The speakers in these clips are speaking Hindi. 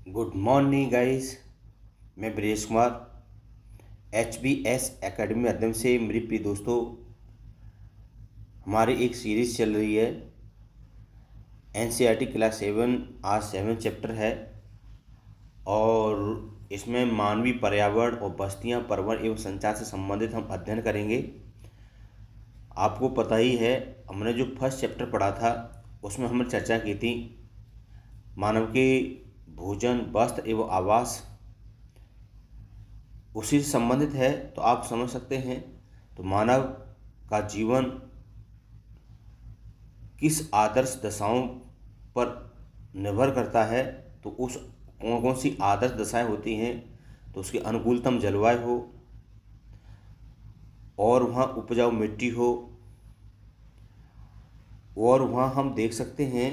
Good morning guys. मैं ब्रजेश कुमार HBS एकेडमी माध्यम से मेरे प्रिय दोस्तों, हमारी एक सीरीज़ चल रही है NCERT क्लास 7। आज 7 चैप्टर है और इसमें मानवीय पर्यावरण और बस्तियां, पर्यावरण एवं संचार से संबंधित हम अध्ययन करेंगे। आपको पता ही है, हमने जो फर्स्ट चैप्टर पढ़ा था उसमें हमने चर्चा की थी मानव के भोजन, वस्त्र एवं आवास, उसी से संबंधित है। तो आप समझ सकते हैं तो मानव का जीवन किस आदर्श दशाओं पर निर्भर करता है। तो उस कौन कौन सी आदर्श दशाएं होती हैं, तो उसकी अनुकूलतम जलवायु हो और वहाँ उपजाऊ मिट्टी हो, और वहाँ हम देख सकते हैं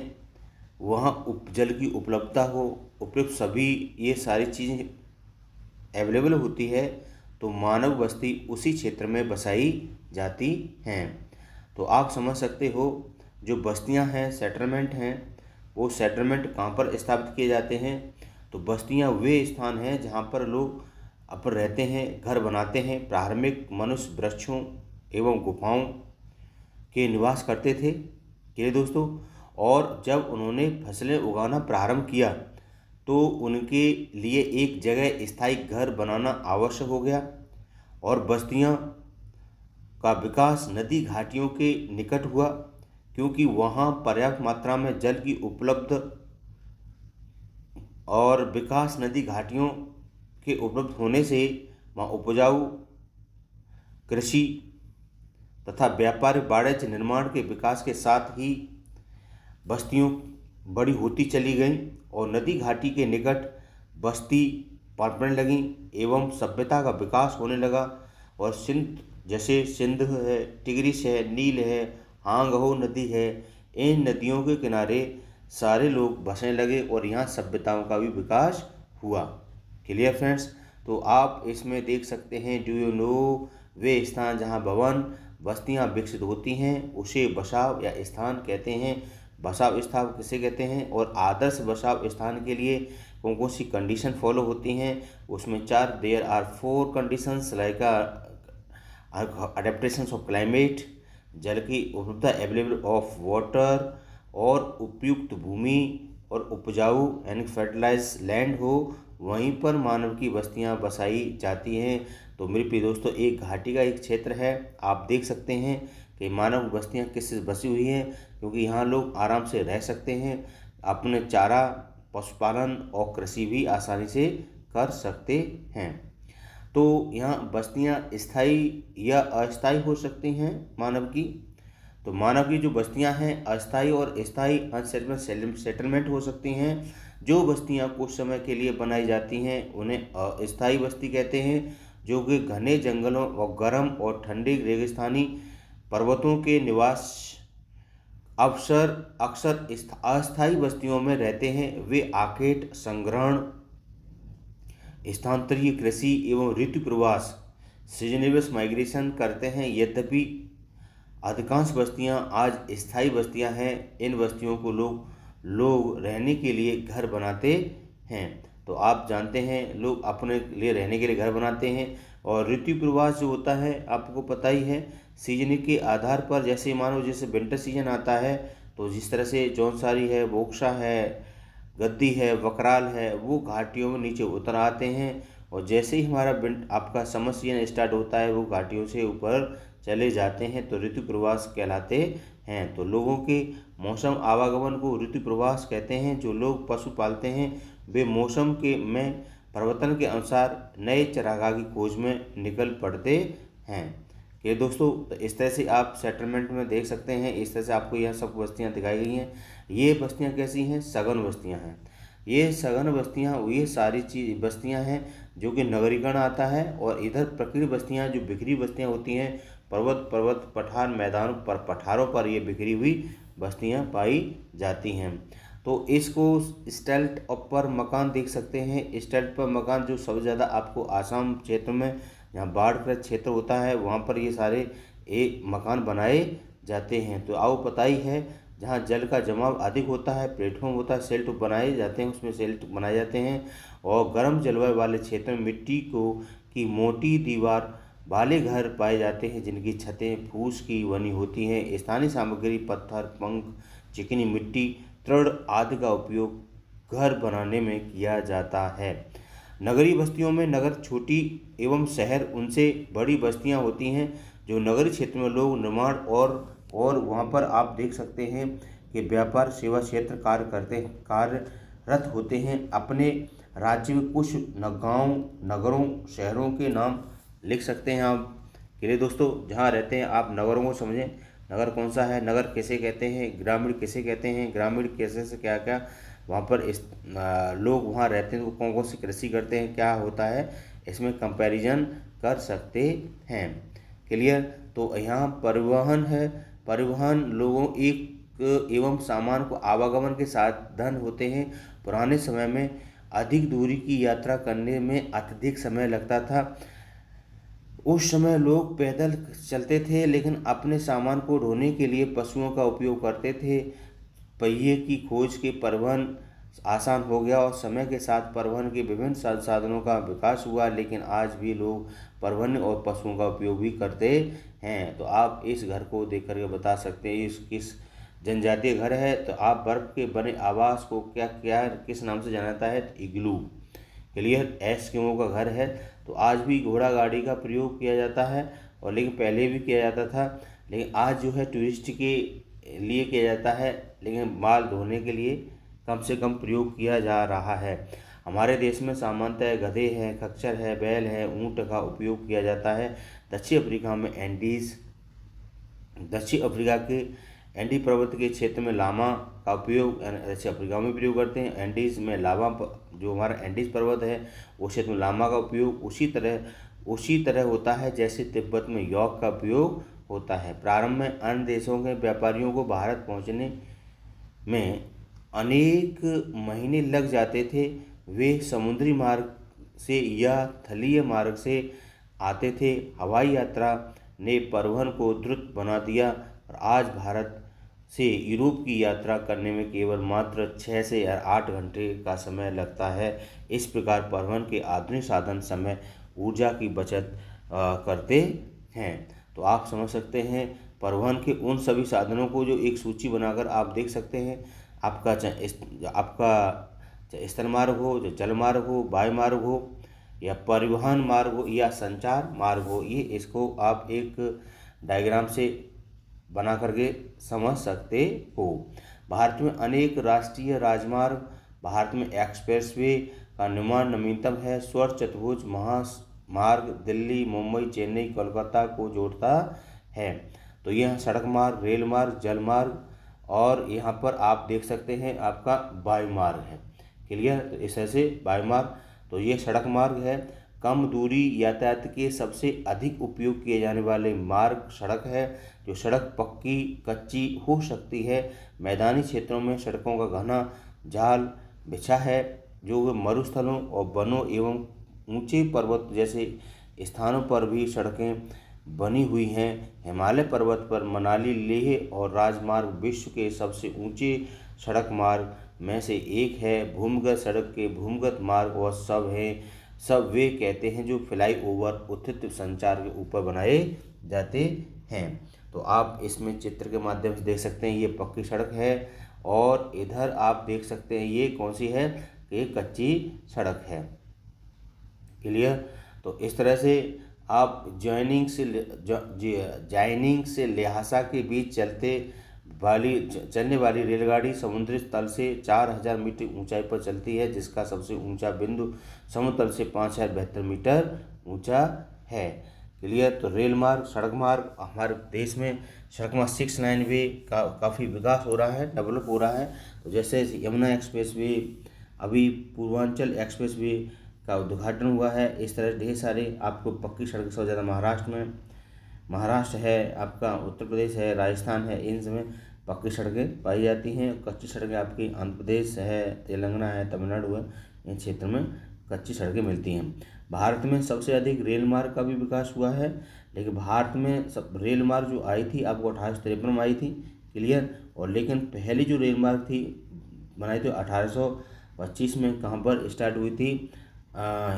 वहाँ जल की उपलब्धता हो, उपयुक्त सभी ये सारी चीज़ें अवेलेबल होती है, तो मानव बस्ती उसी क्षेत्र में बसाई जाती हैं। तो आप समझ सकते हो जो बस्तियां हैं, सेटलमेंट हैं, वो सेटलमेंट कहाँ पर स्थापित किए जाते हैं। तो बस्तियां वे स्थान हैं जहाँ पर लोग अपन रहते हैं, घर बनाते हैं। प्रारंभिक मनुष्य वृक्षों एवं गुफाओं के निवास करते थे के दोस्तों, और जब उन्होंने फसलें उगाना प्रारंभ किया तो उनके लिए एक जगह स्थायी घर बनाना आवश्यक हो गया, और बस्तियां का विकास नदी घाटियों के निकट हुआ, क्योंकि वहाँ पर्याप्त मात्रा में जल की उपलब्ध और विकास नदी घाटियों के उपलब्ध होने से वहाँ उपजाऊ कृषि तथा व्यापारिक वाणिज्य निर्माण के विकास के साथ ही बस्तियों बड़ी होती चली गईं और नदी घाटी के निकट बस्ती पनपने लगी एवं सभ्यता का विकास होने लगा। और सिंध, जैसे सिंध है, टिग्रिस है, नील है, हांगहो नदी है, इन नदियों के किनारे सारे लोग बसने लगे और यहाँ सभ्यताओं का भी विकास हुआ। Clear friends? तो आप इसमें देख सकते हैं, डू यू नो, वे स्थान जहाँ भवन बस्तियाँ विकसित होती हैं उसे बसाव या स्थान कहते हैं। बसाव स्थान किसे कहते हैं, और आदर्श बसाव स्थान के लिए कौन कौन सी कंडीशन फॉलो होती हैं, उसमें there are 4 conditions like adaptations of climate, जल की उपलब्धता, अवेलेबल ऑफ वाटर, और उपयुक्त भूमि और उपजाऊ यानी फर्टिलाइज लैंड हो, वहीं पर मानव की बस्तियां बसाई जाती हैं। तो मेरे प्रिय दोस्तों, एक घाटी का एक क्षेत्र है, आप देख सकते हैं कि मानव बस्तियां किससे बसी हुई हैं, क्योंकि यहाँ लोग आराम से रह सकते हैं, अपने चारा, पशुपालन और कृषि भी आसानी से कर सकते हैं। तो यहाँ बस्तियाँ स्थायी या अस्थायी हो सकती हैं मानव की। तो मानव की जो बस्तियां हैं अस्थायी और स्थायी अनसेटलमेंट सेटलमेंट हो सकती हैं। जो बस्तियां कुछ समय के लिए बनाई जाती हैं उन्हें अस्थायी बस्ती कहते हैं, जो कि घने जंगलों और गर्म और ठंडे रेगिस्तानी पर्वतों के निवास अक्सर अस्थायी बस्तियों में रहते हैं। वे आखेट संग्रहण, स्थानांतरीय कृषि एवं ऋतु प्रवास, सीजनेबस माइग्रेशन करते हैं। यद्यपि अधिकांश बस्तियां आज स्थायी बस्तियां हैं, इन बस्तियों को लोग रहने के लिए घर बनाते हैं। तो आप जानते हैं लोग अपने लिए रहने के लिए घर बनाते हैं। और ऋतु प्रवास जो होता है आपको पता ही है, सीजन के आधार पर, जैसे मानो जैसे विंटर सीजन आता है तो जिस तरह से जौनसारी है, बोक्सा है, गद्दी है, वकराल है, वो घाटियों में नीचे उतर आते हैं, और जैसे ही हमारा आपका समर सीजन स्टार्ट होता है वो घाटियों से ऊपर चले जाते हैं, तो ऋतु प्रवास कहलाते हैं। तो लोगों के मौसम आवागमन को ऋतु प्रवास कहते हैं। जो लोग पशु पालते हैं वे मौसम के में परिवर्तन के अनुसार नए चारागाह की खोज में निकल पड़ते हैं। कि दोस्तों, तो इस तरह से आप सेटलमेंट में देख सकते हैं, इस तरह से आपको यह सब बस्तियां दिखाई गई हैं। ये बस्तियां कैसी हैं? सघन बस्तियां हैं। ये सघन बस्तियां ये सारी चीज बस्तियां हैं जो कि नगरीकरण आता है, और इधर प्रकृति बस्तियां जो बिखरी बस्तियां होती हैं, पर्वत पठार मैदानों पर, पठारों पर ये बिखरी हुई बस्तियां पाई जाती हैं। तो इसको स्टेल्ट पर मकान देख सकते हैं। स्टेल्ट पर मकान जो सबसे ज़्यादा आपको आसाम क्षेत्र में, जहाँ बाढ़ का क्षेत्र होता है, वहाँ पर ये सारे मकान बनाए जाते हैं। तो आओ पता ही है जहाँ जल का जमाव अधिक होता है, प्लेटफॉर्म होता है, शेल्ट बनाए जाते हैं, उसमें शेल्ट बनाए जाते हैं। और गर्म जलवायु वाले क्षेत्र में मिट्टी को की मोटी दीवार वाले घर पाए जाते हैं, जिनकी छतें फूस की बनी होती हैं। स्थानीय सामग्री पत्थर, पंख, चिकनी मिट्टी, तृण आदि का उपयोग घर बनाने में किया जाता है। नगरीय बस्तियों में नगर छोटी एवं शहर उनसे बड़ी बस्तियां होती हैं। जो नगरीय क्षेत्र में लोग निर्माण और वहाँ पर आप देख सकते हैं कि व्यापार सेवा क्षेत्र कार्यरत होते हैं। अपने राज्य में कुछ गाँव, नगरों, शहरों के नाम लिख सकते हैं आप के लिए दोस्तों, जहाँ रहते हैं आप नगरों को समझें। नगर कौन सा है, नगर किसे कहते हैं, ग्रामीण किसे कहते हैं, ग्रामीण कैसे से क्या क्या वहाँ पर लोग वहाँ रहते हैं तो कौन कौन सी कृषि करते हैं, क्या होता है, इसमें कंपैरिजन कर सकते हैं। क्लियर। तो यहाँ परिवहन है। परिवहन लोगों एक एवं सामान को आवागमन के साधन होते हैं। पुराने समय में अधिक दूरी की यात्रा करने में अत्यधिक समय लगता था। उस समय लोग पैदल चलते थे, लेकिन अपने सामान को ढोने के लिए पशुओं का उपयोग करते थे। पहिए की खोज के परिवहन आसान हो गया और समय के साथ परिवहन के विभिन्न साधनों का विकास हुआ, लेकिन आज भी लोग परिवहन और पशुओं का उपयोग भी करते हैं। तो आप इस घर को देख करके बता सकते हैं इस किस जनजातीय घर है। तो आप बर्फ के बने आवास को क्या क्या किस नाम से जाना जाता है, तो इग्लू। क्लियर। एस्किमो का घर है। तो आज भी घोड़ा गाड़ी का प्रयोग किया जाता है, और लेकिन पहले भी किया जाता था, लेकिन आज जो है टूरिस्ट के लिए किया जाता है, लेकिन माल ढोने के लिए कम से कम प्रयोग किया जा रहा है। हमारे देश में सामान्यतः गधे हैं, खच्चर है, बैल है, ऊँट का उपयोग किया जाता है। दक्षिण अफ्रीका में दक्षिण अफ्रीका के एंडी पर्वत के क्षेत्र में लामा का उपयोग दक्षिण अफ्रीका में प्रयोग करते हैं। एंडीज़ में लामा, जो हमारा एंडीज पर्वत है उस क्षेत्र में लामा का उपयोग उसी तरह होता है जैसे तिब्बत में यॉक का उपयोग होता है। प्रारंभ में अन्य देशों के व्यापारियों को भारत पहुंचने में अनेक महीने लग जाते थे। वे समुद्री मार्ग से या थलीय मार्ग से आते थे। हवाई यात्रा ने परिवहन को द्रुत बना दिया, और आज भारत से यूरोप की यात्रा करने में केवल मात्र 6 से 8 घंटे का समय लगता है। इस प्रकार परिवहन के आधुनिक साधन समय ऊर्जा की बचत करते हैं। तो आप समझ सकते हैं परिवहन के उन सभी साधनों को जो एक सूची बनाकर आप देख सकते हैं। आपका चाहे स्थल मार्ग हो, चाहे जल मार्ग हो, वायु मार्ग हो, या परिवहन मार्ग हो, या संचार मार्ग हो, ये इसको आप एक डायग्राम से बना करके समझ सकते हो। भारत में अनेक राष्ट्रीय राजमार्ग, भारत में एक्सप्रेसवे का निर्माण नवीनतम है। स्वर्ण चतुर्भुज महामार्ग दिल्ली, मुंबई, चेन्नई, कोलकाता को जोड़ता है। तो यह सड़क मार्ग, रेल मार्ग, जल मार्ग, और यहाँ पर आप देख सकते हैं आपका वायु मार्ग है। क्लियर। तो इस तरह से वायु मार्ग, तो ये सड़क मार्ग है। कम दूरी यातायात के सबसे अधिक उपयोग किए जाने वाले मार्ग सड़क है। जो सड़क पक्की कच्ची हो सकती है। मैदानी क्षेत्रों में सड़कों का घना जाल बिछा है, जो मरुस्थलों और वनों एवं ऊंचे पर्वत जैसे स्थानों पर भी सड़कें बनी हुई हैं। हिमालय पर्वत पर मनाली, लेह और राजमार्ग विश्व के सबसे ऊंचे सड़क मार्ग में से एक है। भूमिगत सड़क के भूमिगत मार्ग और सब वे कहते हैं जो फ्लाई ओवर उत्थित संचार के ऊपर बनाए जाते हैं। तो आप इसमें चित्र के माध्यम से देख सकते हैं ये पक्की सड़क है, और इधर आप देख सकते हैं ये कौन सी है, ये कच्ची सड़क है। क्लियर। तो इस तरह से आप जॉइनिंग से ल्हासा के बीच चलने वाली रेलगाड़ी समुद्री तल से 4000 मीटर ऊंचाई पर चलती है, जिसका सबसे ऊंचा बिंदु समुद्र तल से 5072 मीटर ऊंचा है। क्लियर। तो रेल मार्ग, सड़क मार्ग, हमारे देश में सड़क मार्ग 6 लाइन वे का काफ़ी विकास हो रहा है, डेवलप हो रहा है। तो जैसे यमुना एक्सप्रेस वे, अभी पूर्वांचल एक्सप्रेस वे का उद्घाटन हुआ है। इस तरह ढेर सारे आपको पक्की सड़क सबसे ज़्यादा महाराष्ट्र है, आपका उत्तर प्रदेश है, राजस्थान है, इन सब पक्की सड़कें पाई जाती हैं। कच्ची सड़कें आपकी आंध्र प्रदेश है, तेलंगाना है, तमिलनाडु है, इन क्षेत्र में कच्ची सड़कें मिलती हैं। भारत में सबसे अधिक रेल मार्ग का भी विकास हुआ है, लेकिन भारत में रेल मार्ग जो आई थी आपको 1853 में आई थी। क्लियर। और लेकिन पहली जो रेल मार्ग थी बनाई तो 1825 में कहाँ पर स्टार्ट हुई थी,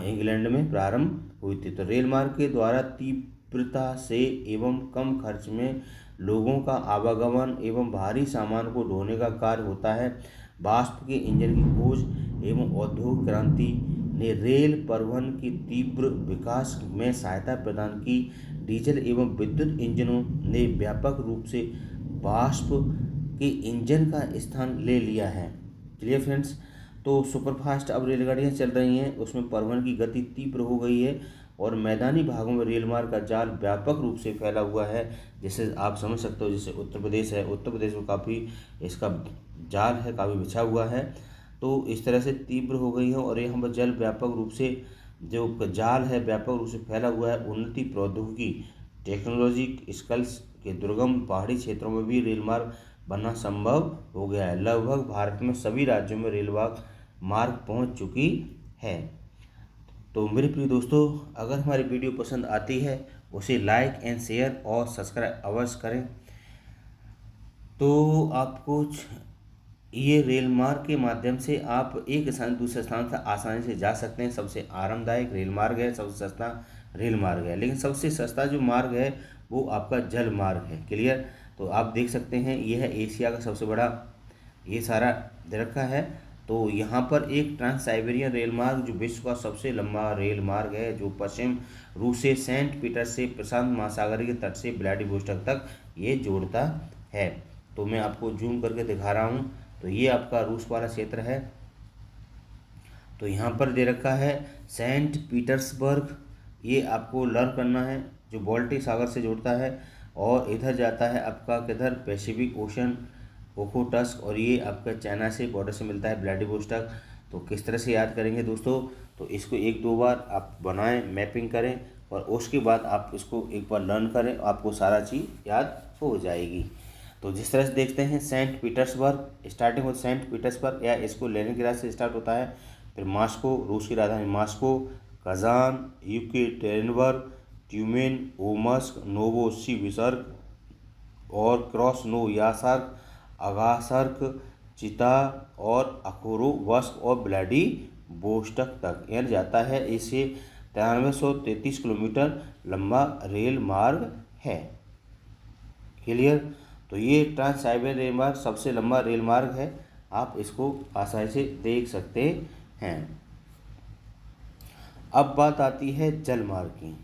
इंग्लैंड में प्रारंभ हुई थी। तो रेल मार्ग के द्वारा तीव्रता से एवं कम खर्च में लोगों का आवागमन एवं भारी सामान को ढोने का कार्य होता है। वाष्प के इंजन की खोज एवं औद्योगिक क्रांति ने रेल परिवहन की तीव्र विकास में सहायता प्रदान की। डीजल एवं विद्युत इंजनों ने व्यापक रूप से वाष्प के इंजन का स्थान ले लिया है। Clear friends. तो सुपरफास्ट अब रेलगाड़ियाँ चल रही हैं, उसमें परिवहन की गति तीव्र हो गई है और मैदानी भागों में रेल मार्ग का जाल व्यापक रूप से फैला हुआ है। जैसे आप समझ सकते हो, जैसे उत्तर प्रदेश है, उत्तर प्रदेश में काफ़ी इसका जाल है, काफ़ी बिछा हुआ है। तो इस तरह से तीव्र हो गई है और यहाँ पर जल व्यापक रूप से जो जाल है व्यापक रूप से फैला हुआ है। उन्नति प्रौद्योगिकी टेक्नोलॉजी स्किल्स के दुर्गम पहाड़ी क्षेत्रों में भी रेल मार्ग बनना संभव हो गया है। लगभग भारत में सभी राज्यों में रेल मार्ग पहुंच चुकी है। तो मेरे प्रिय दोस्तों, अगर हमारी वीडियो पसंद आती है उसे लाइक एंड शेयर और सब्सक्राइब अवश्य करें। तो आपको ये रेल मार्ग के माध्यम से आप एक स्थान दूसरे स्थान से आसानी से जा सकते हैं। सबसे आरामदायक रेल मार्ग है, सबसे सस्ता रेल मार्ग है, लेकिन सबसे सस्ता जो मार्ग है वो आपका जल मार्ग है। क्लियर। तो आप देख सकते हैं यह है एशिया का सबसे बड़ा ये सारा दे रखा है। तो यहाँ पर एक ट्रांस साइबेरियन रेल मार्ग जो विश्व का सबसे लंबा रेल मार्ग है, जो पश्चिम रूस से सेंट पीटर से प्रशांत महासागर के तट से व्लादिवोस्टॉक तक ये जोड़ता है। तो मैं आपको जूम करके दिखा रहा हूँ। तो ये आपका रूस वाला क्षेत्र है। तो यहाँ पर दे रखा है सेंट पीटर्सबर्ग, ये आपको लर्न करना है, जो बाल्टिक सागर से जुड़ता है। और इधर जाता है आपका किधर, पैसिफिक ओशन ओखोटस्क, और ये आपका चाइना से बॉर्डर से मिलता है व्लादिवोस्टॉक। तो किस तरह से याद करेंगे दोस्तों, तो इसको एक दो बार आप बनाएं, मैपिंग करें और उसके बाद आप इसको एक बार लर्न करें, आपको सारा चीज़ याद हो जाएगी। तो जिस तरह से देखते हैं सेंट पीटर्सबर्ग स्टार्टिंग होता है, सेंट पीटर्सबर्ग या इसको लेनिनग्राड से स्टार्ट होता है। फिर मॉस्को रूस की राजधानी Moscow, Kazan Yekaterinburg, Tyumen Omsk, Novosibirsk और क्रास्नोयार्स्क, आगासर्क, चिता और अखोरोवस्क और व्लादिवोस्टॉक तक यानी जाता है। इसे 9333 किलोमीटर लंबा रेल मार्ग है। क्लियर। तो ये ट्रांस साइबेरियन रेल मार्ग सबसे लंबा रेल मार्ग है, आप इसको आसानी से देख सकते हैं। अब बात आती है जल मार्ग की।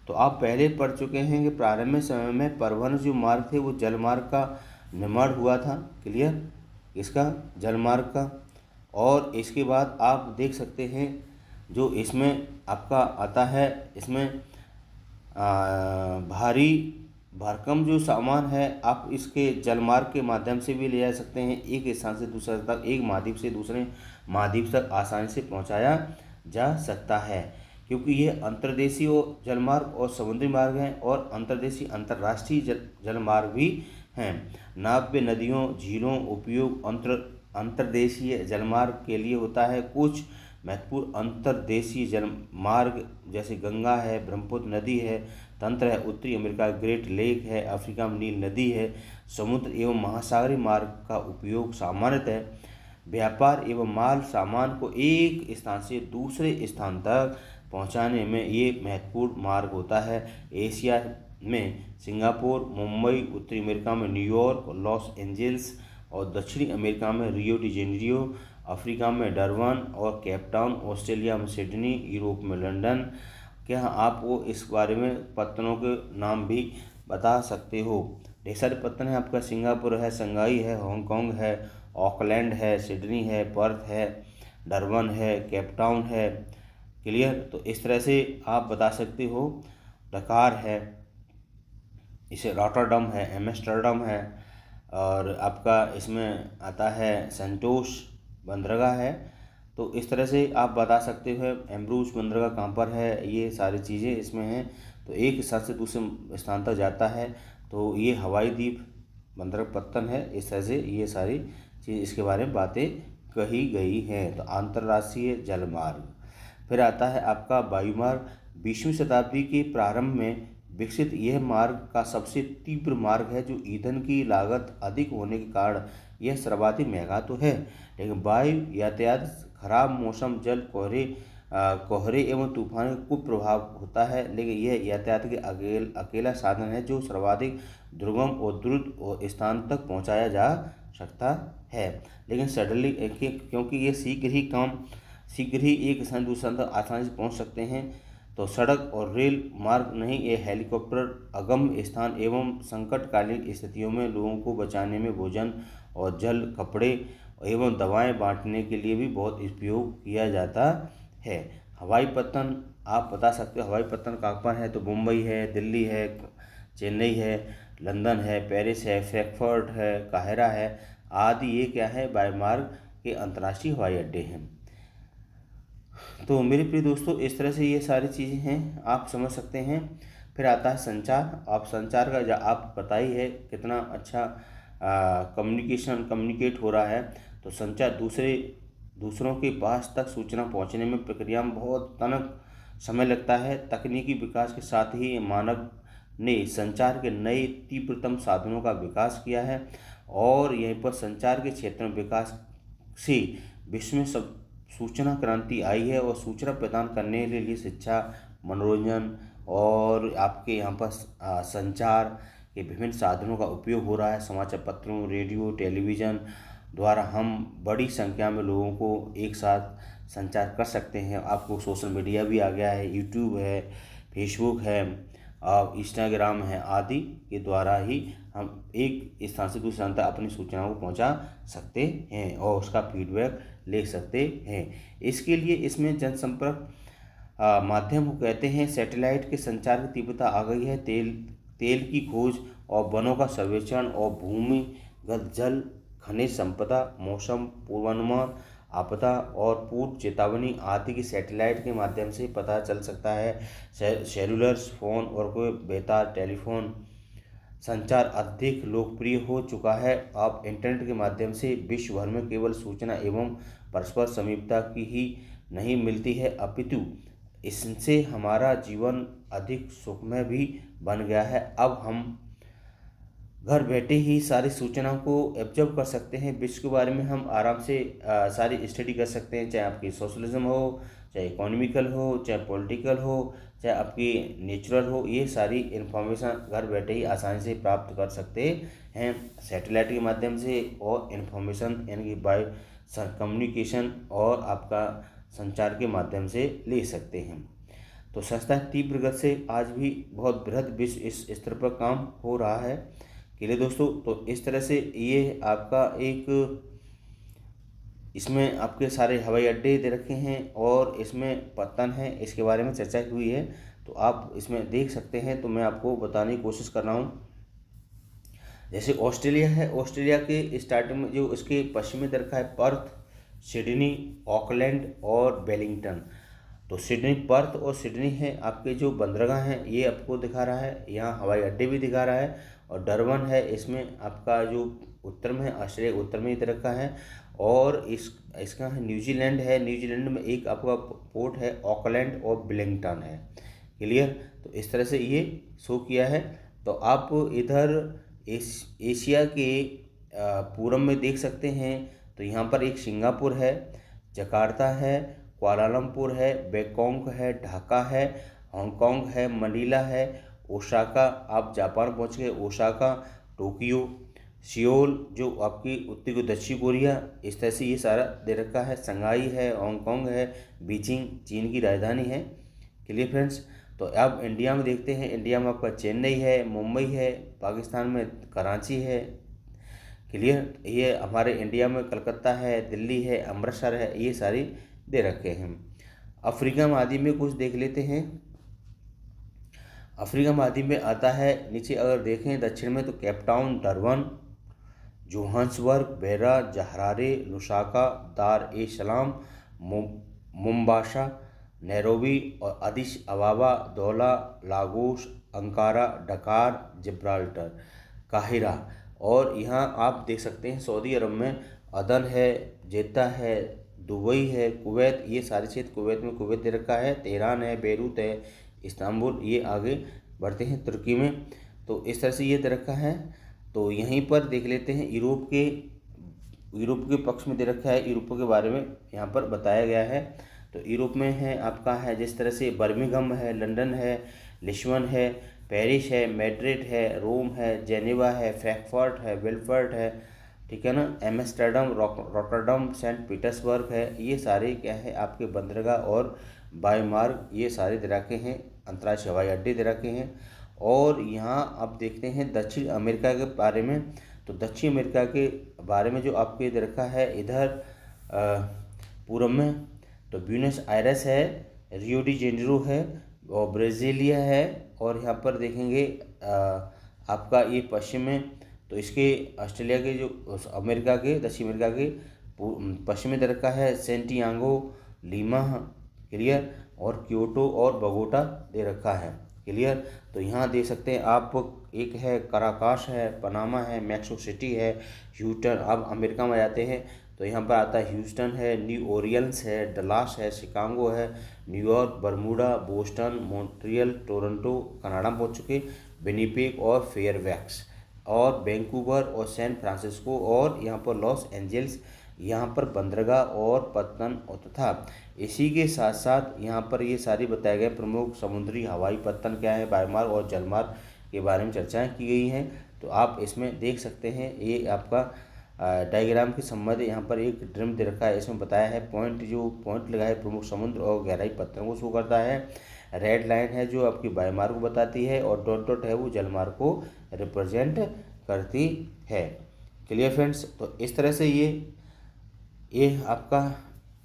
तो आप पहले पढ़ चुके हैं कि प्रारंभिक समय में परिवहन जो मार्ग थे वो जल मार्ग का निर्माण हुआ था। क्लियर। इसका जल मार्ग का। और इसके बाद आप देख सकते हैं जो इसमें आपका आता है, इसमें भारी भरकम जो सामान है आप इसके जलमार्ग के माध्यम से भी ले जा सकते हैं। एक स्थान से दूसरे तक, एक महाद्वीप से दूसरे महाद्वीप तक आसानी से पहुंचाया जा सकता है, क्योंकि ये अंतर्देशीय जलमार्ग और समुद्री मार्ग हैं और अंतर्देशीय अंतर्राष्ट्रीय जलमार्ग भी हैं। नाव्य नदियों झीलों उपयोग अंतर्देशीय जलमार्ग के लिए होता है। कुछ महत्वपूर्ण अंतर्देशीय जलमार्ग जैसे गंगा है, ब्रह्मपुत्र नदी है, तंत्र है, उत्तरी अमेरिका ग्रेट लेक है, अफ्रीका में नील नदी है। समुद्र एवं महासागरीय मार्ग का उपयोग सामान्यतः व्यापार एवं माल सामान को एक स्थान से दूसरे स्थान तक पहुंचाने में ये महत्वपूर्ण मार्ग होता है। एशिया में सिंगापुर, मुंबई, उत्तरी अमेरिका में न्यूयॉर्क और लॉस एंजल्स और दक्षिणी अमेरिका में रियो डी जेनेरियो, अफ्रीका में डरबन और केप टाउन, ऑस्ट्रेलिया में सिडनी, यूरोप में लंदन। क्या आप वो इस बारे में पत्तनों के नाम भी बता सकते हो? ढेर सारे पत्तन हैं आपका, सिंगापुर है, शंघाई है, हांगकांग है, ऑकलैंड है, सिडनी है, पर्थ है, डरबन है, केप टाउन है। क्लियर। तो इस तरह से आप बता सकते हो। डकार है, इसे रॉटरडम है, एम्स्टर्डम है, और आपका इसमें आता है सेंटोस बंदरगाह है। तो इस तरह से आप बता सकते हो एम्ब्रूज बंदरगाह कहाँ पर है, ये सारी चीज़ें इसमें हैं। तो एक स्थान से दूसरे स्थान तक जाता है। तो ये हवाई द्वीप बंदरगाह पत्तन है। इस तरह से ये सारी चीज़ इसके बारे में बातें कही गई हैं। तो अंतर्राष्ट्रीय जलमार्ग। फिर आता है आपका वायुमार्ग। 20वीं शताब्दी के प्रारंभ में विकसित यह मार्ग का सबसे तीव्र मार्ग है, जो ईंधन की लागत अधिक होने के कारण यह सर्वाधिक महंगा तो है, लेकिन वायु यातायात, खराब मौसम, जल, कोहरे एवं तूफान का कुप्रभाव होता है, लेकिन यह यातायात के अकेला साधन है जो सर्वाधिक दुर्गम और द्रुत स्थान तक पहुंचाया जा सकता है। लेकिन सडनली क्योंकि ये शीघ्र ही एक स्थान दूसरे स्थान तक आसानी से पहुंच सकते हैं, तो सड़क और रेल मार्ग नहीं, ये हेलीकॉप्टर अगम्य स्थान एवं संकटकालीन स्थितियों में लोगों को बचाने में भोजन और जल, कपड़े एवं दवाएं बांटने के लिए भी बहुत उपयोग किया जाता है। हवाई पत्तन आप बता सकते हो, हवाई पत्तन कहाँ पर है, तो मुंबई है, दिल्ली है, चेन्नई है, लंदन है, पेरिस है, फ्रैंकफर्ट है, काहिरा है आदि। ये क्या है, वायुमार्ग के अंतर्राष्ट्रीय हवाई अड्डे हैं। तो मेरे प्रिय दोस्तों, इस तरह से ये सारी चीज़ें हैं, आप समझ सकते हैं। फिर आता है संचार। आप संचार का आप पता ही है कितना अच्छा कम्युनिकेट हो रहा है। तो संचार दूसरों के पास तक सूचना पहुंचने में प्रक्रिया में बहुत तनक समय लगता है। तकनीकी विकास के साथ ही मानव ने संचार के नए तीव्रतम साधनों का विकास किया है, और यहीं पर संचार के क्षेत्र में विकास से विश्व में सब सूचना क्रांति आई है, और सूचना प्रदान करने के लिए शिक्षा, मनोरंजन और आपके यहाँ पर संचार के विभिन्न साधनों का उपयोग हो रहा है। समाचार पत्रों, रेडियो, टेलीविज़न द्वारा हम बड़ी संख्या में लोगों को एक साथ संचार कर सकते हैं। आपको सोशल मीडिया भी आ गया है, यूट्यूब है, फेसबुक है, इंस्टाग्राम है आदि के द्वारा ही हम एक स्थान से दूसरे स्थान तक अपनी सूचनाओं को पहुंचा सकते हैं और उसका फीडबैक ले सकते हैं। इसके लिए इसमें जनसंपर्क माध्यम को कहते हैं। सैटेलाइट के संचार की तीव्रता आ गई है। तेल की खोज और वनों का सर्वेक्षण और भूमिगत जल, खनिज संपदा, मौसम पूर्वानुमान, आपदा और पूर्व चेतावनी आदि की सैटेलाइट के माध्यम से पता चल सकता है। सेलुलर फोन और कोई बेतार टेलीफोन संचार अधिक लोकप्रिय हो चुका है। अब इंटरनेट के माध्यम से विश्व भर में केवल सूचना एवं परस्पर समीपता की ही नहीं मिलती है, अपितु इससे हमारा जीवन अधिक सुखमय भी बन गया है। अब हम घर बैठे ही सारी सूचना को एब्जॉर्ब कर सकते हैं। विश्व के बारे में हम आराम से सारी स्टडी कर सकते हैं, चाहे आपकी सोशलिज्म हो, चाहे इकोनॉमिकल हो, चाहे पॉलिटिकल हो, चाहे आपकी नेचुरल हो। ये सारी इन्फॉर्मेशन घर बैठे ही आसानी से प्राप्त कर सकते हैं सैटेलाइट के माध्यम से, और इन्फॉर्मेशन यानी कि बाय कम्युनिकेशन और आपका संचार के माध्यम से ले सकते हैं। तो संस्था तीव्र गति से आज भी बहुत बृहद विश्व इस स्तर पर काम हो रहा है के लिए दोस्तों। तो इस तरह से ये आपका एक इसमें आपके सारे हवाई अड्डे दे रखे हैं और इसमें पत्तन है, इसके बारे में चर्चा हुई है, तो आप इसमें देख सकते हैं। तो मैं आपको बताने की कोशिश कर रहा हूँ। जैसे ऑस्ट्रेलिया है, ऑस्ट्रेलिया के स्टार्टिंग में जो इसके पश्चिमी दर का है पर्थ, सिडनी, ऑकलैंड और वेलिंगटन। तो सिडनी, पर्थ और सिडनी है आपके जो बंदरगाह हैं, ये आपको दिखा रहा है, यहाँ हवाई अड्डे भी दिखा रहा है। और डरबन है, इसमें आपका जो उत्तर में है, ऑस्ट्रेलिया उत्तर में इस तरह का है। और इसका न्यूजीलैंड है, न्यूजीलैंड में एक आपका पोर्ट है ऑकलैंड और वेलिंगटन है। क्लियर। तो इस तरह से ये शो किया है। तो आप इधर एशिया के पूरब में देख सकते हैं, तो यहाँ पर एक सिंगापुर है, जकार्ता है, कुआलालंपुर है, बैंकॉक है, ढाका है, हांगकांग है, मनीला है, ओसाका, आप जापान पहुँच गए, ओसाका, टोक्यो, सियोल जो आपकी उत्तरी को दक्षिण कोरिया, इस तरह से ये सारा दे रखा है। शंघाई है, हांगकांग है, बीजिंग चीन की राजधानी है। Clear friends. तो अब इंडिया में देखते हैं, इंडिया में आपका चेन्नई है, मुंबई है, पाकिस्तान में कराची है। क्लियर। ये हमारे इंडिया में कलकत्ता है, दिल्ली है, अमृतसर है, ये सारी दे रखे हैं। अफ्रीका महाद्वीप में कुछ देख लेते हैं। अफ्रीका महाद्वीप में आता है नीचे अगर देखें दक्षिण में, तो केपटाउन, डरबन, जोहान्सबर्ग, बेरा, जहरारे, लुसाका, दार ए सलाम, मुम्बासा, नैरोबी और अदिस अबाबा, दौला, लागोस, अंकारा, डकार, जिब्राल्टर, काहिरा। और यहाँ आप देख सकते हैं सऊदी अरब में अदन है, जेद्दा है, दुबई है, कुवैत, ये सारे क्षेत्र कुवैत में कुवैत दे रखा है, तेहरान है, बेरूत है, इस्तांबुल, ये आगे बढ़ते हैं तुर्की में। तो इस तरह से ये दे रखा है। तो यहीं पर देख लेते हैं यूरोप के पक्ष में दे रखा है, यूरोप के बारे में यहाँ पर बताया गया है। तो यूरोप में है आपका है जिस तरह से बर्मिंघम है, लंदन है, लिस्बन है, पेरिस है, मैड्रिड है, रोम है, जेनेवा है, फ्रैंकफर्ट है, बेलफर्ट है, ठीक है ना, एम्स्टर्डम, रॉटरडम, सेंट पीटर्सबर्ग है। ये सारे क्या है आपके बंदरगाह और वायुमार्ग ये सारे दे रखे हैं, अंतर्राष्ट्रीय हवाई अड्डे दे रखे हैं। और यहाँ आप देखते हैं दक्षिण अमेरिका के बारे में। तो दक्षिण अमेरिका के बारे में जो आपके दे रखा है इधर पूर्व में, तो ब्यूनस आयरस है, रियो डी जेनेरो है और ब्राज़ीलिया है। और यहाँ पर देखेंगे आपका ये पश्चिम में, तो इसके ऑस्ट्रेलिया के जो अमेरिका के दक्षिण अमेरिका के पश्चिमी दे रखा है सेंटियागो, लीमा, क्लियर, और क्योटो और बगोटा दे रखा है, क्लियर। तो यहाँ देख सकते हैं आप, एक है कराकाश है, पनामा है, मैक्सिको सिटी है, ह्यूस्टन। अब अमेरिका में जाते हैं तो यहाँ पर आता है ह्यूस्टन है, न्यू ओरियंस है, डलास है, शिकागो है, New York, Bermuda, Boston, Montreal, Toronto Canada में पहुँच चुके, विनिपेग और फेयरवैक्स और वैंकूवर और सैन फ्रांसिस्को और यहाँ पर लॉस एंजल्स, यहाँ पर बंदरगाह और पत्तन और तथा इसी के साथ साथ यहाँ पर ये सारी बताए गए प्रमुख समुद्री हवाई पत्तन क्या है, वायुमार्ग और जलमार्ग के बारे में चर्चाएं की गई हैं। तो आप इसमें देख सकते हैं ये आपका डायग्राम के संबंध यहाँ पर एक ड्रम दे रखा है, इसमें बताया है पॉइंट लगा है प्रमुख समुद्र और गहराई पत्तन को शो करता है। रेड लाइन है जो आपकी वायुमार्ग को बताती है और डॉट डॉट है वो जलमार्ग को रिप्रेजेंट करती है, क्लियर फ्रेंड्स। तो इस तरह से ये आपका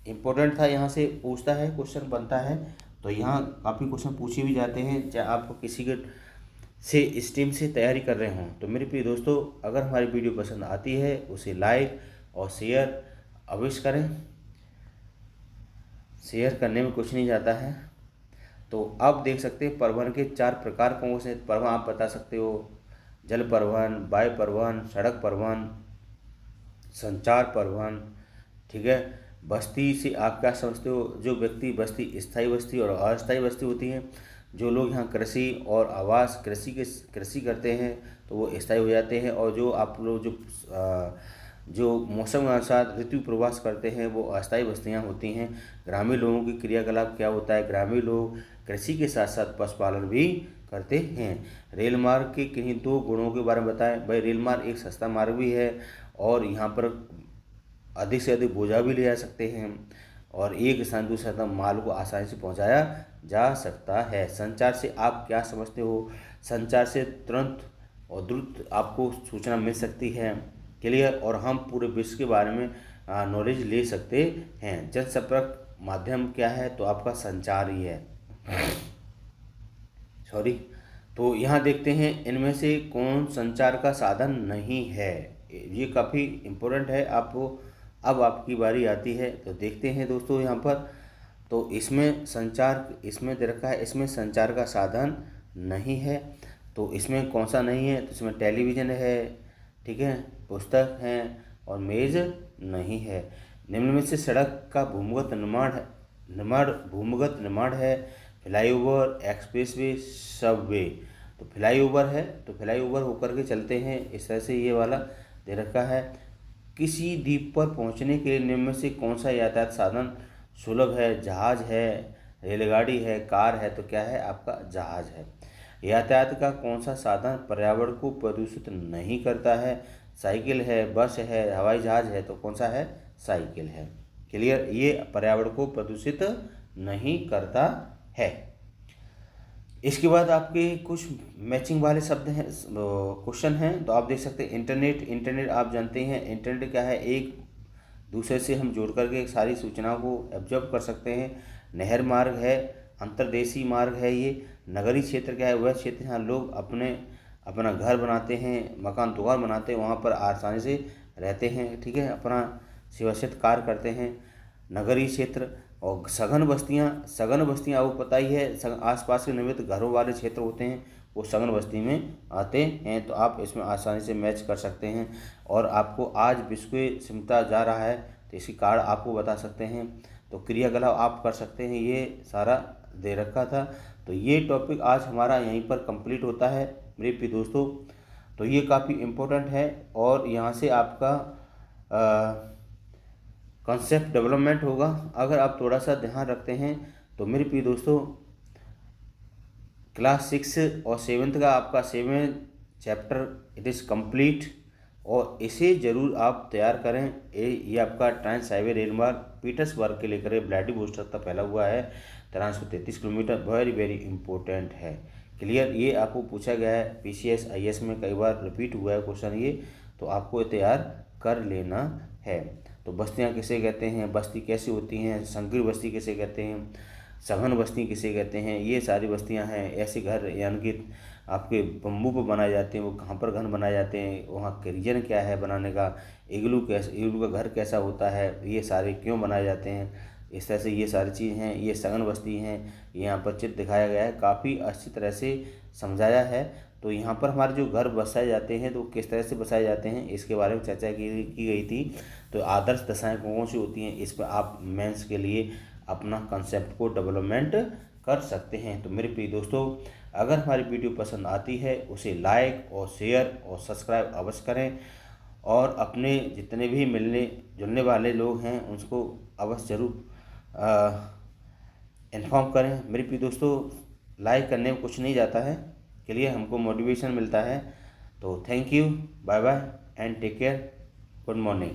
इम्पोर्टेंट था, यहाँ से पूछता है क्वेश्चन बनता है। तो यहाँ काफ़ी क्वेश्चन पूछे भी जाते हैं चाहे आप किसी के से स्ट्रीम से तैयारी कर रहे हों। तो मेरे प्रिय दोस्तों, अगर हमारी वीडियो पसंद आती है उसे लाइक और शेयर अवश्य करें, शेयर करने में कुछ नहीं जाता है। तो आप देख सकते हैं परिवहन के 4 प्रकार कौन से परिवहन आप बता सकते हो, जल परिवहन, वायु परिवहन, सड़क परिवहन, संचार परिवहन, ठीक है। बस्ती से आप क्या समझते हो, जो व्यक्ति बस्ती स्थायी बस्ती और अस्थायी बस्ती होती हैं, जो लोग यहाँ कृषि और आवास कृषि करते हैं तो वो स्थायी हो जाते हैं। और जो आप लोग जो मौसम के अनुसार ऋतु प्रवास करते हैं वो अस्थायी बस्तियाँ होती हैं। ग्रामीण लोगों की क्रियाकलाप क्या होता है, ग्रामीण लोग कृषि के साथ साथ पशुपालन भी करते हैं। रेल मार्ग के किन्हीं 2 गुणों के बारे में बताएं। भाई रेल मार्ग एक सस्ता मार्ग भी है और यहाँ पर अधिक से अधिक बोझा भी ले जा सकते हैं और एक स्थान दूसरे स्थान माल को आसानी से पहुंचाया जा सकता है। संचार से आप क्या समझते हो, संचार से तुरंत और द्रुत आपको सूचना मिल सकती है, क्लियर, और हम पूरे विश्व के बारे में नॉलेज ले सकते हैं। जनसंपर्क माध्यम क्या है, तो आपका संचार ही है, सॉरी। तो यहाँ देखते हैं इनमें से कौन संचार का साधन नहीं है, ये काफ़ी इम्पोर्टेंट है आपको। अब आपकी बारी आती है तो देखते हैं दोस्तों यहाँ पर। तो इसमें संचार इसमें दे रखा है, इसमें संचार का साधन नहीं है। तो इसमें कौन सा नहीं है, तो इसमें टेलीविज़न है, ठीक है, पुस्तक है और मेज़ नहीं है। निम्न में से सड़क का भूमिगत निर्माण है, फ्लाईओवर, एक्सप्रेसवे, सबवे। तो फ्लाईओवर है तो फ्लाईओवर होकर के चलते हैं, इस तरह से ये वाला दे रखा है। किसी द्वीप पर पहुंचने के लिए निम्न में से कौन सा यातायात साधन सुलभ है, जहाज है, रेलगाड़ी है, कार है, तो क्या है आपका जहाज है। यातायात का कौन सा साधन पर्यावरण को प्रदूषित नहीं करता है, साइकिल है, बस है, हवाई जहाज है, तो कौन सा है, साइकिल है, क्लियर। ये पर्यावरण को प्रदूषित नहीं करता है। इसके बाद आपके कुछ मैचिंग वाले शब्द हैं, क्वेश्चन हैं। तो आप देख सकते हैं इंटरनेट आप जानते हैं इंटरनेट क्या है, एक दूसरे से हम जोड़ करके सारी सूचनाओं को एब्जॉर्ब कर सकते हैं। नहर मार्ग है, अंतर्देशीय मार्ग है ये। नगरीय क्षेत्र क्या है, वह क्षेत्र जहाँ लोग अपना घर बनाते हैं, मकान दुकान बनाते हैं, वहाँ पर आसानी से रहते हैं, ठीक है, अपना सेवाश्रित कार्य करते हैं। नगरीय क्षेत्र और सघन बस्तियाँ आपको पता ही है, आसपास के नियमित घरों वाले क्षेत्र होते हैं वो सघन बस्ती में आते हैं। तो आप इसमें आसानी से मैच कर सकते हैं। और आपको आज विश्व सिमटा जा रहा है तो इसी कारण आपको बता सकते हैं। तो क्रियाकलाप आप कर सकते हैं, ये सारा दे रखा था। तो ये टॉपिक आज हमारा यहीं पर कंप्लीट होता है मेरे प्रिय दोस्तों। तो ये काफ़ी इम्पोर्टेंट है और यहाँ से आपका कॉन्सेप्ट डेवलपमेंट होगा अगर आप थोड़ा सा ध्यान रखते हैं। तो मेरे प्रिय दोस्तों, क्लास 6 और 7th का आपका 7th chapter it is complete और इसे ज़रूर आप तैयार करें। ये आपका ट्रांस हाईवे रेल मार्ग पीटर्सबर्ग के लेकर व्लादिवोस्टॉक तक फैला हुआ है, 333 किलोमीटर, वेरी वेरी इंपॉर्टेंट है। क्लियर, ये आपको पूछा गया है PCS IS में, कई बार रिपीट हुआ है क्वेश्चन ये, तो आपको तैयार कर लेना है। तो बस्तियाँ किसे कहते हैं, बस्ती कैसी होती हैं, संकीर्ण बस्ती किसे कहते हैं, सघन बस्ती किसे कहते हैं, ये सारी बस्तियां हैं। ऐसे घर यानी कि आपके बम्बू पर बनाए जाते हैं, वो कहाँ पर घर बनाए जाते हैं, वहाँ के रीजन क्या है बनाने का, इग्लू का घर कैसा होता है, ये सारे क्यों बनाए जाते हैं, इस तरह से ये सारी चीज़ हैं। ये सघन बस्ती हैं, यहाँ पर चित्र दिखाया गया है, काफ़ी अच्छी तरह से समझाया है। तो यहाँ पर हमारे जो घर बसाए जाते हैं तो किस तरह से बसाए जाते हैं इसके बारे में चर्चा की गई थी। तो आदर्श दशाएँ कौन सी होती हैं, इस पर आप मेंस के लिए अपना कंसेप्ट को डेवलपमेंट कर सकते हैं। तो मेरे प्रिय दोस्तों, अगर हमारी वीडियो पसंद आती है उसे लाइक और शेयर और सब्सक्राइब अवश्य करें और अपने जितने भी मिलने जुलने वाले लोग हैं उसको अवश्य ज़रूर इन्फॉर्म करें। मेरे प्रिय दोस्तों, लाइक करने में कुछ नहीं जाता है, के लिए हमको मोटिवेशन मिलता है। तो thank you, bye bye and take care, good morning.